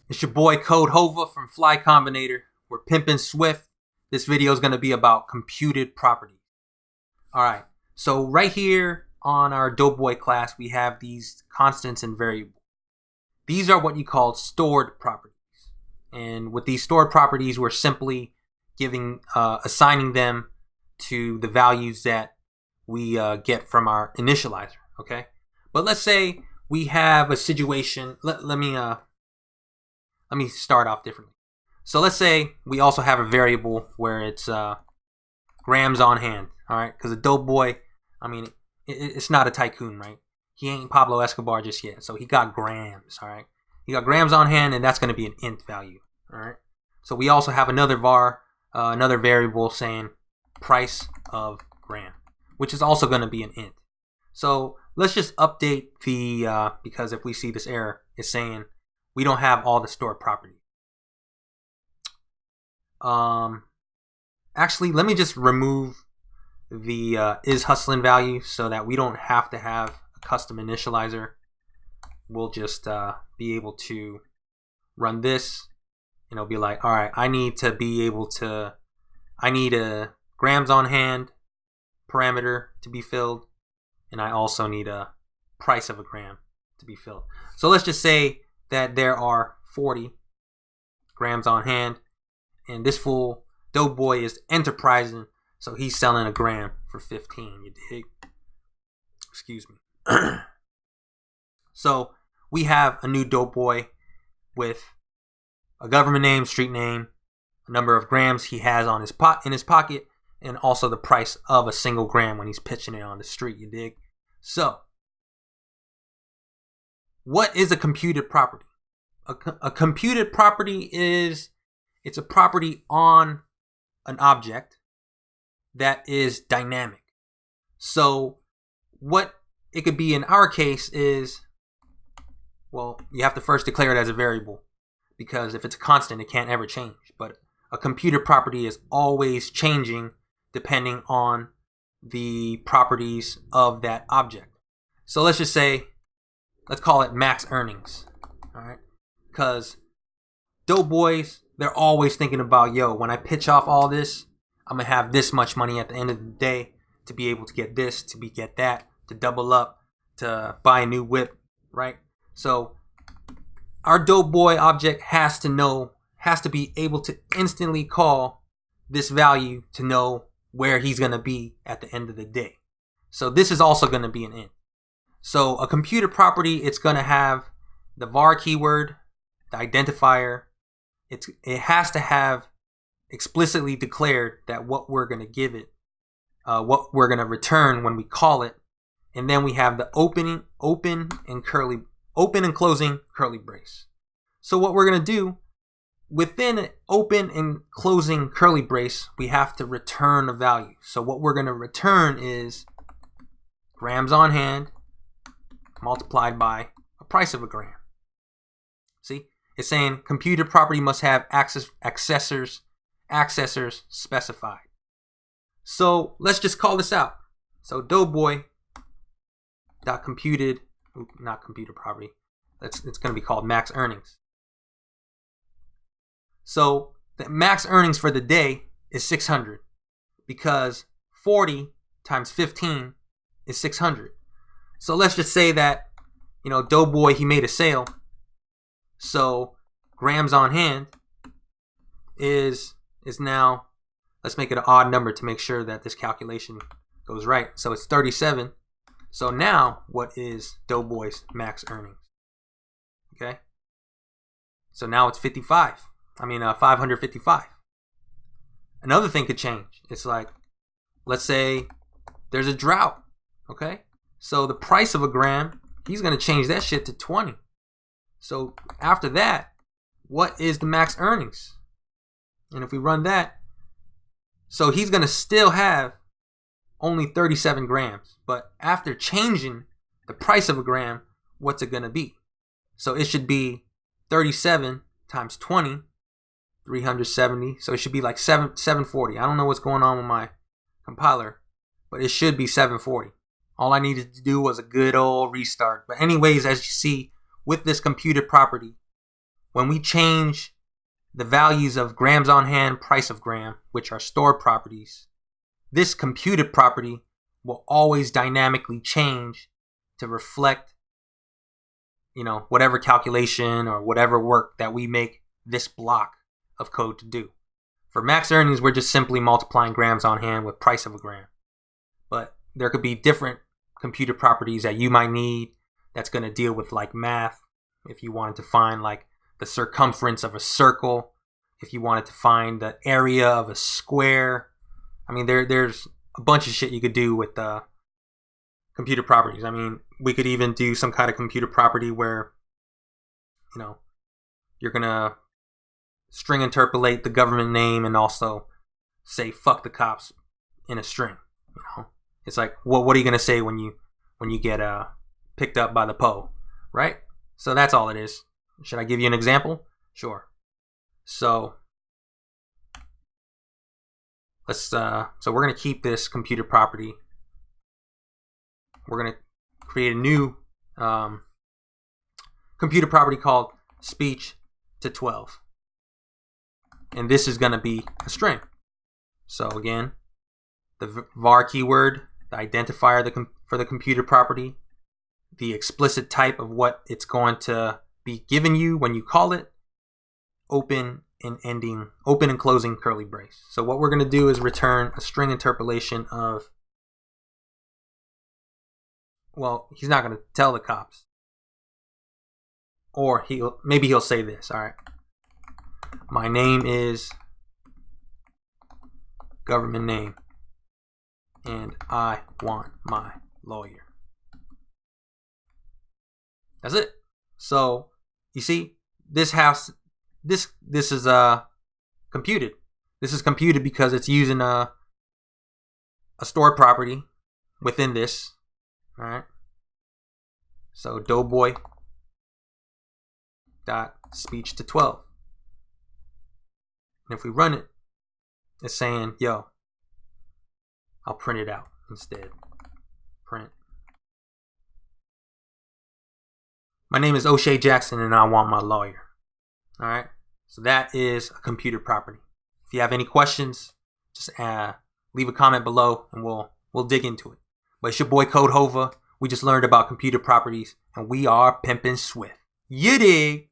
It's your boy Codehova from Fly Combinator. We're pimping Swift. This video is going to be about computed properties. Alright, so right here on our Doughboy class, we have these constants and variables. These are what you call stored properties. And with these stored properties, we're simply assigning them to the values that we get from our initializer, okay? But let's say we have a situation. Let me start off differently. So let's say we also have a variable where it's grams on hand, all right? Because a Doughboy, I mean, it's not a tycoon, right? He ain't Pablo Escobar just yet, so he got grams, all right? He got grams on hand, and that's going to be an int value, all right? So we also have another var, another variable saying price of gram, which is also going to be an int. So let's just update the, because if we see this error, it's saying we don't have all the stored properties. Actually, let me just remove the is hustling value so that we don't have to have a custom initializer. We'll just be able to run this, and it'll be like, all right, I need a grams on hand parameter to be filled, and I also need a price of a gram to be filled. So let's just say that there are 40 grams on hand, and this fool Doughboy is enterprising, so he's selling a gram for 15. You dig? Excuse me. So we have a new Doughboy with a government name, street name, a number of grams he has on in his pocket, and also the price of a single gram when he's pitching it on the street. You dig? So, what is a computed property? A computed property it's a property on an object that is dynamic. So what it could be in our case is, well, you have to first declare it as a variable, because if it's a constant, it can't ever change. But a computed property is always changing depending on the properties of that object. So let's just say, let's call it max earnings, all right? Because Doughboys, they're always thinking about, yo, when I pitch off all this, I'm going to have this much money at the end of the day to be able to get this, to get that, to double up, to buy a new whip, right? So our Doughboy object has to be able to instantly call this value to know where he's going to be at the end of the day. So this is also going to be an int. So a computer property, it's going to have the var keyword, the identifier. It has to have explicitly declared that what we're going to give it, what we're going to return when we call it, and then we have the open and closing curly brace. So what we're going to do within open and closing curly brace, we have to return a value. So what we're going to return is grams on hand multiplied by a price of a gram. See? It's saying computed property must have accessors specified. So let's just call this out. So Doughboy dot computed, not computed property. It's going to be called max earnings. So the max earnings for the day is 600, because 40 times 15 is 600. So let's just say that, Doughboy, he made a sale. So grams on hand is now, let's make it an odd number to make sure that this calculation goes right. So it's 37. So now what is Doughboy's max earnings? Okay. So now it's 555. Another thing could change. It's like, let's say there's a drought. Okay. So the price of a gram, he's going to change that shit to 20. So after that, what is the max earnings? And if we run that, so he's going to still have only 37 grams. But after changing the price of a gram, what's it going to be? So it should be 37 times 20, 370. So it should be like 740. I don't know what's going on with my compiler, but it should be 740. All I needed to do was a good old restart. But anyways, as you see, with this computed property, when we change the values of grams on hand, price of gram, which are stored properties, this computed property will always dynamically change to reflect, whatever calculation or whatever work that we make this block of code to do. For max earnings, we're just simply multiplying grams on hand with price of a gram. But there could be different computed properties that you might need that's going to deal with like math. If you wanted to find like the circumference of a circle, if you wanted to find the area of a square. I mean, there's a bunch of shit you could do with computer properties. I mean, we could even do some kind of computer property where, you're going to string interpolate the government name and also say fuck the cops in a string. It's like, what are you going to say when you get picked up by the PO, right? So that's all it is. Should I give you an example? Sure. So so we're going to keep this computer property. We're going to create a new computer property called speech to 12. And this is going to be a string. So again, the var keyword, the identifier for the computer property, the explicit type of what it's going to be given you when you call it, open and closing curly brace. So what we're going to do is return a string interpolation of, well, he's not going to tell the cops. Or maybe he'll say this, all right. My name is government name, and I want my lawyer. That's it. So you see, this is computed. This is computed because it's using a stored property within this. All right. So doughboy dot speech to 12. And if we run it, it's saying, yo, I'll print it out instead. Print. My name is O'Shea Jackson and I want my lawyer. All right. So that is a computer property. If you have any questions, just leave a comment below and we'll dig into it. But it's your boy Codehova. We just learned about computer properties and we are pimping swift. You dig?